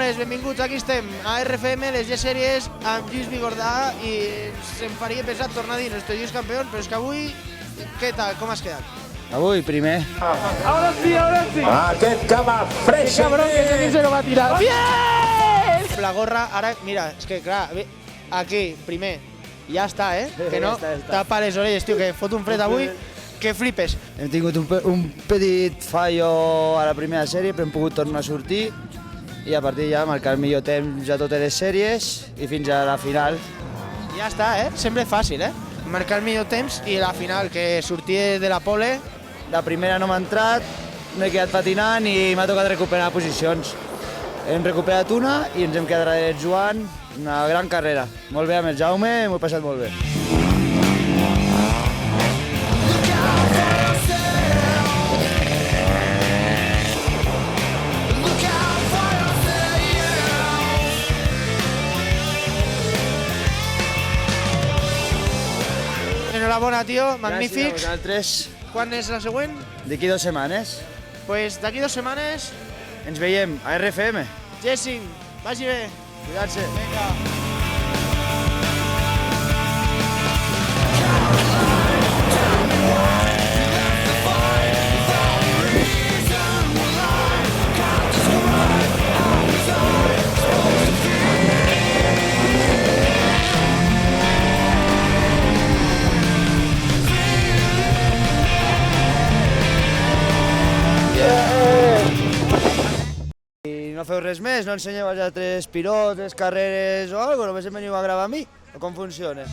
Pues benvinguts, aquí estem, a RFM, les G-Sèries, amb Lluís Vigordà, i em faria pesat tornar a dir Estoy Lluís campeón, però és que avui, què tal, com has quedat? Avui, primer. Ahora sí, ahora sí. Aquest que va fresc. Qué cabrón que ese se lo va a tirar. ¡Bien! La gorra, ara, mira, és que clar, aquí, primer, ja està, que no, Ja està. tapa les orelles, tio, que fot un fred avui, que flipes. Hem tingut un petit fallo a la primera sèrie, però hem pogut tornar a sortir i a partir ja marcar el millor temps a totes les sèries i fins a la final. Ja està, sempre fàcil, marcar el millor temps i la final, que sortir de la pole. La primera no m'ha entrat, m'he quedat patinant i m'ha tocat recuperar posicions. Hem recuperat una i ens hem quedat darrere Joan, una gran carrera. Molt bé amb el Jaume, m'ho he passat molt bé. Enhorabona, tio, magnífic. Gràcies a vosaltres. Quan és la següent? D'aquí 2 setmanes Pues d'aquí 2 setmanes, ens veiem a RFM. Jessing, vagi bé. Cuidar-se. Vinga. I no feu res més, no ensenyeu als altres pilotes, carreres o alguna cosa, només em veniu a gravar a mi? O com funciona?